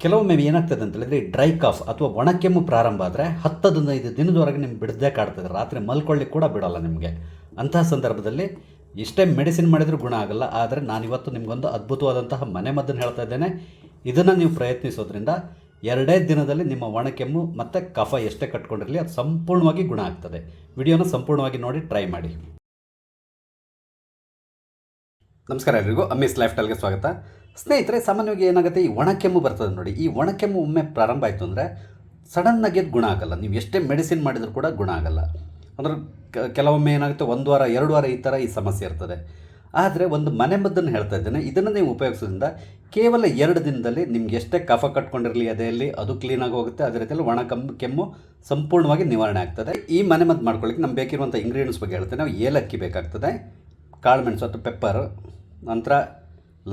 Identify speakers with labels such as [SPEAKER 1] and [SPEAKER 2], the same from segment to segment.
[SPEAKER 1] ಕೆಲವೊಮ್ಮೆ ಏನಾಗ್ತದೆ ಅಂತ ಹೇಳಿದ್ರೆ ಡ್ರೈ ಕಾಫ್ ಅಥವಾ ಒಣಕೆಮ್ಮು ಪ್ರಾರಂಭ ಆದರೆ 10-15 ದಿನದವರೆಗೆ ನಿಮ್ಗೆ ಬಿಡದೇ ಕಾಡ್ತದೆ, ರಾತ್ರಿ ಮಲ್ಕೊಳ್ಳಿಕ್ಕೆ ಕೂಡ ಬಿಡೋಲ್ಲ ನಿಮಗೆ. ಅಂತಹ ಸಂದರ್ಭದಲ್ಲಿ ಇಷ್ಟೇ ಮೆಡಿಸಿನ್ ಮಾಡಿದರೂ ಗುಣ ಆಗಲ್ಲ. ಆದರೆ ನಾನಿವತ್ತು ನಿಮಗೊಂದು ಅದ್ಭುತವಾದಂತಹ ಮನೆಮದ್ದನ್ನು ಹೇಳ್ತಾ ಇದ್ದೇನೆ. ಇದನ್ನು ನೀವು ಪ್ರಯತ್ನಿಸೋದ್ರಿಂದ 2 ದಿನದಲ್ಲಿ ನಿಮ್ಮ ಒಣಕೆಮ್ಮು ಮತ್ತು ಕಫ ಎಷ್ಟೇ ಕಟ್ಕೊಂಡಿರಲಿ ಅದು ಸಂಪೂರ್ಣವಾಗಿ ಗುಣ ಆಗ್ತದೆ. ವಿಡಿಯೋನ ಸಂಪೂರ್ಣವಾಗಿ ನೋಡಿ ಟ್ರೈ ಮಾಡಿ. ನಮಸ್ಕಾರ ಎಲ್ರಿಗೂ, ಅಮ್ಮೀಸ್ ಲೈಫ್ ಸ್ಟೈಲ್ಗೆ ಸ್ವಾಗತ. ಸ್ನೇಹಿತರೆ, ಸಾಮಾನ್ಯವಾಗಿ ಏನಾಗುತ್ತೆ, ಈ ಒಣಕೆಮ್ಮು ಬರ್ತದೆ ನೋಡಿ. ಈ ಒಣಕೆಮ್ಮು ಒಮ್ಮೆ ಪ್ರಾರಂಭ ಆಯಿತು ಅಂದರೆ ಸಡನ್ನಾಗಿ ಅದು ಗುಣ ಆಗಲ್ಲ. ನೀವು ಎಷ್ಟೇ ಮೆಡಿಸಿನ್ ಮಾಡಿದರೂ ಕೂಡ ಗುಣ ಆಗಲ್ಲ. ಅಂದ್ರೆ ಕೆಲವೊಮ್ಮೆ ಏನಾಗುತ್ತೆ, 1 ವಾರ 2 ವಾರ ಈ ಥರ ಈ ಸಮಸ್ಯೆ ಇರ್ತದೆ. ಆದರೆ ಒಂದು ಮನೆಮದ್ದನ್ನು ಹೇಳ್ತಾ ಇದ್ದೇನೆ, ಇದನ್ನು ನೀವು ಉಪಯೋಗಿಸೋದ್ರಿಂದ ಕೇವಲ 2 ದಿನದಲ್ಲಿ ನಿಮ್ಗೆ ಎಷ್ಟೇ ಕಫ ಕಟ್ಕೊಂಡಿರಲಿ ಅದೆಯಲ್ಲಿ ಅದು ಕ್ಲೀನಾಗಿ ಹೋಗುತ್ತೆ. ಅದೇ ರೀತಿಯಲ್ಲಿ ಕೆಮ್ಮು ಸಂಪೂರ್ಣವಾಗಿ ನಿವಾರಣೆ ಆಗ್ತದೆ. ಈ ಮನೆಮದ್ದು ಮಾಡ್ಕೊಳ್ಳಿಕ್ಕೆ ನಮ್ಗೆ ಬೇಕಿರುವಂಥ ಇಂಗ್ರೀಡಿಯೆಂಟ್ಸ್ ಬಗ್ಗೆ ಹೇಳ್ತೇನೆ. ನಾವು ಏಲಕ್ಕಿ ಬೇಕಾಗ್ತದೆ, ಕಾಳುಮೆಣಸು ಅಥವಾ ಪೆಪ್ಪರ್, ನಂತರ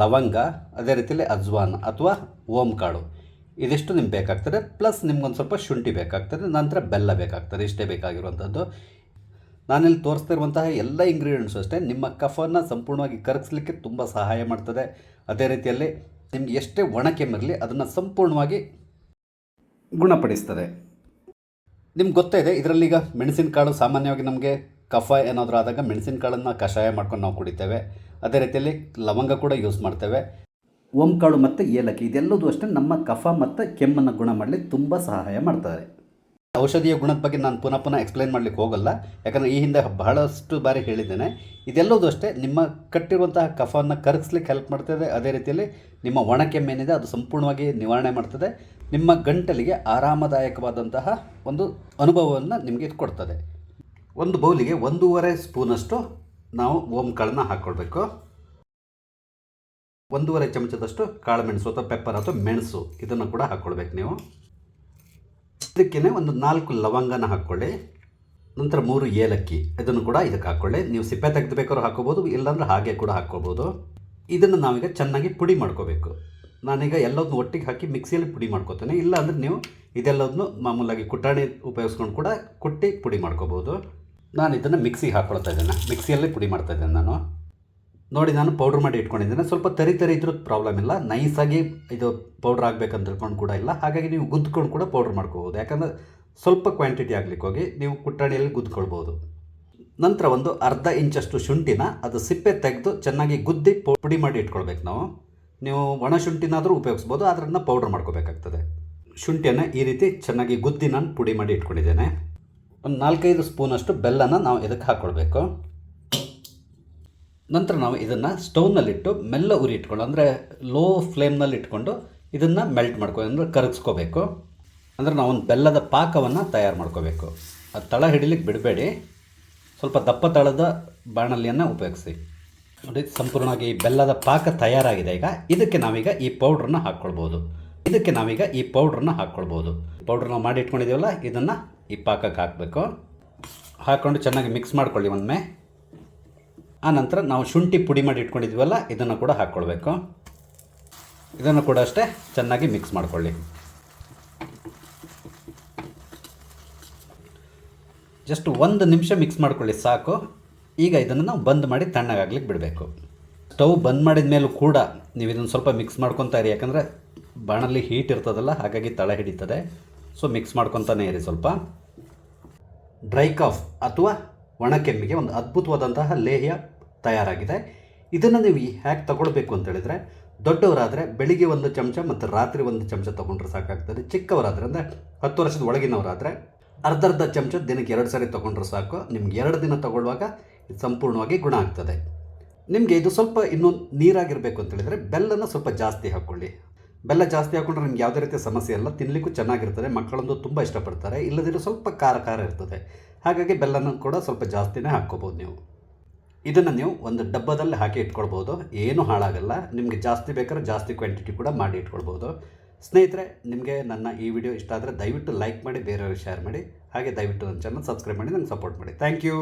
[SPEAKER 1] ಲವಂಗ, ಅದೇ ರೀತಿಯಲ್ಲಿ ಅಜ್ವಾನ್ ಅಥವಾ ಓಂ ಕಾಳು, ಇದಿಷ್ಟು ನಿಮ್ಗೆ ಬೇಕಾಗ್ತದೆ. ಪ್ಲಸ್ ನಿಮ್ಗೊಂದು ಸ್ವಲ್ಪ ಶುಂಠಿ ಬೇಕಾಗ್ತದೆ, ನಂತರ ಬೆಲ್ಲ ಬೇಕಾಗ್ತದೆ. ಇಷ್ಟೇ ಬೇಕಾಗಿರುವಂಥದ್ದು. ನಾನಿಲ್ಲಿ ತೋರಿಸ್ತಿರುವಂತಹ ಎಲ್ಲ ಇಂಗ್ರೀಡಿಯೆಂಟ್ಸು ಅಷ್ಟೇ ನಿಮ್ಮ ಕಫನ ಸಂಪೂರ್ಣವಾಗಿ ಕರಗಿಸ್ಲಿಕ್ಕೆ ತುಂಬ ಸಹಾಯ ಮಾಡ್ತದೆ. ಅದೇ ರೀತಿಯಲ್ಲಿ ನಿಮ್ಗೆ ಎಷ್ಟೇ ಒಣಕೆಮ್ಮಿರಲಿ ಅದನ್ನು ಸಂಪೂರ್ಣವಾಗಿ ಗುಣಪಡಿಸ್ತದೆ. ನಿಮ್ಗೆ ಗೊತ್ತೇ ಇದೆ, ಇದರಲ್ಲೀಗ ಮೆಣಸಿನಕಾಳು ಸಾಮಾನ್ಯವಾಗಿ ನಮಗೆ ಕಫ ಏನಾದರೂ ಆದಾಗ ಮೆಣಸಿನಕಾಳನ್ನು ಕಷಾಯ ಮಾಡ್ಕೊಂಡು ನಾವು ಕುಡಿತೇವೆ. ಅದೇ ರೀತಿಯಲ್ಲಿ ಲವಂಗ ಕೂಡ ಯೂಸ್ ಮಾಡ್ತೇವೆ. ಓಂಕಾಳು ಮತ್ತು ಏಲಕ್ಕಿ ಇದೆಲ್ಲದೂ ಅಷ್ಟೇ ನಮ್ಮ ಕಫ ಮತ್ತು ಕೆಮ್ಮನ್ನು ಗುಣ ಮಾಡಲಿಕ್ಕೆ ತುಂಬ ಸಹಾಯ ಮಾಡ್ತಾರೆ. ಔಷಧಿಯ ಗುಣದ ಬಗ್ಗೆ ನಾನು ಪುನಃ ಎಕ್ಸ್ಪ್ಲೈನ್ ಮಾಡಲಿಕ್ಕೆ ಹೋಗಲ್ಲ, ಯಾಕಂದರೆ ಈ ಹಿಂದೆ ಬಹಳಷ್ಟು ಬಾರಿ ಹೇಳಿದ್ದೇನೆ. ಇದೆಲ್ಲದೂ ಅಷ್ಟೇ ನಿಮ್ಮ ಕಟ್ಟಿರುವಂತಹ ಕಫವನ್ನು ಕರಗಿಸ್ಲಿಕ್ಕೆ ಹೆಲ್ಪ್ ಮಾಡ್ತದೆ. ಅದೇ ರೀತಿಯಲ್ಲಿ ನಿಮ್ಮ ಒಣಕೆಮ್ಮೇನಿದೆ ಅದು ಸಂಪೂರ್ಣವಾಗಿ ನಿವಾರಣೆ ಮಾಡ್ತದೆ. ನಿಮ್ಮ ಗಂಟಲಿಗೆ ಆರಾಮದಾಯಕವಾದಂತಹ ಒಂದು ಅನುಭವವನ್ನು ನಿಮಗೆ ಇದು ಕೊಡ್ತದೆ. ಒಂದು ಬೌಲಿಗೆ 1.5 ಸ್ಪೂನಷ್ಟು ನಾವು ಓಂಕಾಳನ್ನ ಹಾಕ್ಕೊಳ್ಬೇಕು. 1.5 ಚಮಚದಷ್ಟು ಕಾಳುಮೆಣಸು ಅಥವಾ ಪೆಪ್ಪರ್ ಅಥವಾ ಮೆಣಸು ಇದನ್ನು ಕೂಡ ಹಾಕ್ಕೊಳ್ಬೇಕು ನೀವು. ಇದಕ್ಕೇ ಒಂದು 4 ಲವಂಗನ ಹಾಕ್ಕೊಳ್ಳಿ. ನಂತರ 3 ಏಲಕ್ಕಿ ಇದನ್ನು ಕೂಡ ಇದಕ್ಕೆ ಹಾಕ್ಕೊಳ್ಳಿ. ನೀವು ಸಿಪ್ಪೆ ತೆಗೆದು ಬೇಕಾದ್ರೂ ಹಾಕ್ಕೋಬೋದು, ಇಲ್ಲಾಂದ್ರೆ ಹಾಗೆ ಕೂಡ ಹಾಕ್ಕೋಬೋದು. ಇದನ್ನು ನಾವೀಗ ಚೆನ್ನಾಗಿ ಪುಡಿ ಮಾಡ್ಕೋಬೇಕು. ನಾನೀಗ ಎಲ್ಲದನ್ನು ಒಟ್ಟಿಗೆ ಹಾಕಿ ಮಿಕ್ಸಿಯಲ್ಲಿ ಪುಡಿ ಮಾಡ್ಕೋತೇನೆ. ಇಲ್ಲಾಂದರೆ ನೀವು ಇದೆಲ್ಲದನ್ನು ಮಾಮೂಲಾಗಿ ಕುಟಾಣಿ ಉಪಯೋಗಿಸ್ಕೊಂಡು ಕೂಡ ಕುಟ್ಟಿ ಪುಡಿ ಮಾಡ್ಕೋಬೋದು. ನಾನು ಇದನ್ನು ಮಿಕ್ಸಿಗೆ ಹಾಕ್ಕೊಳ್ತಾ ಇದ್ದೇನೆ, ಮಿಕ್ಸಿಯಲ್ಲಿ ಪುಡಿ ಮಾಡ್ತಾ ಇದ್ದೇನೆ ನಾನು. ನೋಡಿ, ನಾನು ಪೌಡ್ರ್ ಮಾಡಿ ಇಟ್ಕೊಂಡಿದ್ದೇನೆ. ಸ್ವಲ್ಪ ತರಿ ಇದ್ರೂ ಪ್ರಾಬ್ಲಮ್ ಇಲ್ಲ, ನೈಸಾಗಿ ಇದು ಪೌಡ್ರ್ ಆಗಬೇಕಂತ ತಿಳ್ಕೊಂಡು ಕೂಡ ಇಲ್ಲ. ಹಾಗಾಗಿ ನೀವು ಗುದ್ಕೊಂಡು ಕೂಡ ಪೌಡ್ರ್ ಮಾಡ್ಕೋಬೋದು. ಯಾಕಂದರೆ ಸ್ವಲ್ಪ ಕ್ವಾಂಟಿಟಿ ಆಗ್ಲಿಕ್ಕೆ ಹೋಗಿ ನೀವು ಕುಟ್ಟಾಣಿಯಲ್ಲಿ ಗುದ್ಕೊಳ್ಬೋದು. ನಂತರ ಒಂದು ಅರ್ಧ ಇಂಚಷ್ಟು ಶುಂಠಿನ ಅದು ಸಿಪ್ಪೆ ತೆಗೆದು ಚೆನ್ನಾಗಿ ಗುದ್ದಿ ಪುಡಿ ಮಾಡಿ ಇಟ್ಕೊಳ್ಬೇಕು ನಾವು. ನೀವು ಒಣ ಶುಂಠಿನಾದರೂ ಉಪಯೋಗಿಸ್ಬೋದು, ಅದನ್ನು ಪೌಡ್ರ್ ಮಾಡ್ಕೋಬೇಕಾಗ್ತದೆ. ಶುಂಠಿಯನ್ನು ಈ ರೀತಿ ಚೆನ್ನಾಗಿ ಗುದ್ದಿ ನಾನು ಪುಡಿ ಮಾಡಿ ಇಟ್ಕೊಂಡಿದ್ದೇನೆ. ಒಂದು 4-5 ಸ್ಪೂನಷ್ಟು ಬೆಲ್ಲನ ನಾವು ಇದಕ್ಕೆ ಹಾಕ್ಕೊಳ್ಬೇಕು. ನಂತರ ನಾವು ಇದನ್ನು ಸ್ಟೌವ್ನಲ್ಲಿಟ್ಟು ಮೆಲ್ಲ ಉರಿ ಇಟ್ಕೊಂಡು, ಅಂದರೆ ಲೋ ಫ್ಲೇಮ್ನಲ್ಲಿ ಇಟ್ಕೊಂಡು ಇದನ್ನು ಮೆಲ್ಟ್ ಅಂದರೆ ಕರಗಿಸ್ಕೋಬೇಕು. ಅಂದರೆ ನಾವೊಂದು ಬೆಲ್ಲದ ಪಾಕವನ್ನು ತಯಾರು ಮಾಡ್ಕೋಬೇಕು. ಅದು ತಳ ಹಿಡಿಲಿಕ್ಕೆ ಬಿಡಬೇಡಿ, ಸ್ವಲ್ಪ ದಪ್ಪ ತಳದ ಬಾಣಲಿಯನ್ನು ಉಪಯೋಗಿಸಿ. ನೋಡಿ, ಸಂಪೂರ್ಣವಾಗಿ ಬೆಲ್ಲದ ಪಾಕ ತಯಾರಾಗಿದೆ. ಈಗ ಇದಕ್ಕೆ ನಾವೀಗ ಈ ಪೌಡ್ರನ್ನ ಹಾಕ್ಕೊಳ್ಬೋದು. ಪೌಡ್ರ್ ನಾವು ಮಾಡಿ ಇಟ್ಕೊಂಡಿದ್ದೀವಲ್ಲ, ಇದನ್ನು ಈ ಪಾಕಕ್ಕೆ ಹಾಕಬೇಕು. ಹಾಕ್ಕೊಂಡು ಚೆನ್ನಾಗಿ ಮಿಕ್ಸ್ ಮಾಡ್ಕೊಳ್ಳಿ ಒಮ್ಮೆ. ಆನಂತರ ನಾವು ಶುಂಠಿ ಪುಡಿ ಮಾಡಿ ಇಟ್ಕೊಂಡಿದ್ದೀವಲ್ಲ, ಇದನ್ನು ಕೂಡ ಹಾಕ್ಕೊಳ್ಬೇಕು. ಇದನ್ನು ಕೂಡ ಅಷ್ಟೇ ಚೆನ್ನಾಗಿ ಮಿಕ್ಸ್ ಮಾಡ್ಕೊಳ್ಳಿ. ಜಸ್ಟ್ 1 ನಿಮಿಷ ಮಿಕ್ಸ್ ಮಾಡ್ಕೊಳ್ಳಿ ಸಾಕು. ಈಗ ಇದನ್ನು ನಾವು ಬಂದ್ ಮಾಡಿ ತಣ್ಣಗಾಗ್ಲಿಕ್ಕೆ ಬಿಡಬೇಕು. ಸ್ಟವ್ ಬಂದ್ ಮಾಡಿದ ಮೇಲೂ ಕೂಡ ನೀವು ಇದನ್ನು ಸ್ವಲ್ಪ ಮಿಕ್ಸ್ ಮಾಡ್ಕೊತಾ ಇರಿ, ಯಾಕಂದರೆ ಬಾಣಲ್ಲಿ ಹೀಟ್ ಇರ್ತದಲ್ಲ, ಹಾಗಾಗಿ ತಳ ಹಿಡಿತದೆ. ಸೊ ಮಿಕ್ಸ್ ಮಾಡ್ಕೊತಾನೆ ಇರಿ ಸ್ವಲ್ಪ. ಡ್ರೈ ಕಾಫ್ ಅಥವಾ ಒಣಕೆಮ್ಮಿಗೆ ಒಂದು ಅದ್ಭುತವಾದಂತಹ ಲೇಹ್ಯ ತಯಾರಾಗಿದೆ. ಇದನ್ನು ನೀವು ಹೇಗೆ ತಗೊಳ್ಬೇಕು ಅಂತೇಳಿದರೆ, ದೊಡ್ಡವರಾದರೆ ಬೆಳಿಗ್ಗೆ 1 ಚಮಚ ಮತ್ತು ರಾತ್ರಿ 1 ಚಮಚ ತೊಗೊಂಡ್ರೆ ಸಾಕಾಗ್ತದೆ. ಚಿಕ್ಕವರಾದರೆ ಅಂದರೆ 10 ವರ್ಷದ ಒಳಗಿನವರಾದರೆ ಅರ್ಧ ಚಮಚ ದಿನಕ್ಕೆ 2 ಸಾರಿ ತೊಗೊಂಡ್ರೆ ಸಾಕು. ನಿಮ್ಗೆ 2 ದಿನ ತಗೊಳ್ಳುವಾಗ ಇದು ಸಂಪೂರ್ಣವಾಗಿ ಗುಣ ಆಗ್ತದೆ. ನಿಮಗೆ ಇದು ಸ್ವಲ್ಪ ಇನ್ನೂ ನೀರಾಗಿರಬೇಕು ಅಂತೇಳಿದರೆ ಬೆಲ್ಲನ ಸ್ವಲ್ಪ ಜಾಸ್ತಿ ಹಾಕ್ಕೊಳ್ಳಿ. ಬೆಲ್ಲ ಜಾಸ್ತಿ ಹಾಕ್ಕೊಂಡ್ರೆ ನಿಮ್ಗೆ ಯಾವುದೇ ರೀತಿಯ ಸಮಸ್ಯೆ ಇಲ್ಲ, ತಿನ್ನಲಿಕ್ಕೂ ಚೆನ್ನಾಗಿರ್ತದೆ. ಮಕ್ಕಳಂದು ತುಂಬ ಇಷ್ಟಪಡ್ತಾರೆ. ಇಲ್ಲದಿರೋ ಸ್ವಲ್ಪ ಖಾರ ಇರ್ತದೆ, ಹಾಗಾಗಿ ಬೆಲ್ಲನ ಕೂಡ ಸ್ವಲ್ಪ ಜಾಸ್ತಿನೇ ಹಾಕ್ಕೋಬೋದು ನೀವು. ಇದನ್ನು ನೀವು ಒಂದು ಡಬ್ಬದಲ್ಲಿ ಹಾಕಿ ಇಟ್ಕೊಳ್ಬೋದು, ಏನೂ ಹಾಳಾಗಲ್ಲ. ನಿಮಗೆ ಜಾಸ್ತಿ ಬೇಕಾದ್ರೆ ಜಾಸ್ತಿ ಕ್ವಾಂಟಿಟಿ ಕೂಡ ಮಾಡಿ ಇಟ್ಕೊಳ್ಬೋದು. ಸ್ನೇಹಿತರೆ, ನಿಮಗೆ ನನ್ನ ಈ ವಿಡಿಯೋ ಇಷ್ಟ ಆದರೆ ದಯವಿಟ್ಟು ಲೈಕ್ ಮಾಡಿ, ಬೇರೆಯವ್ರಿಗೆ ಶೇರ್ ಮಾಡಿ. ಹಾಗೆ ದಯವಿಟ್ಟು ನನ್ನ ಚಾನಲ್ ಸಬ್ಸ್ಕ್ರೈಬ್ ಮಾಡಿ, ನನಗೆ ಸಪೋರ್ಟ್ ಮಾಡಿ. Thank you.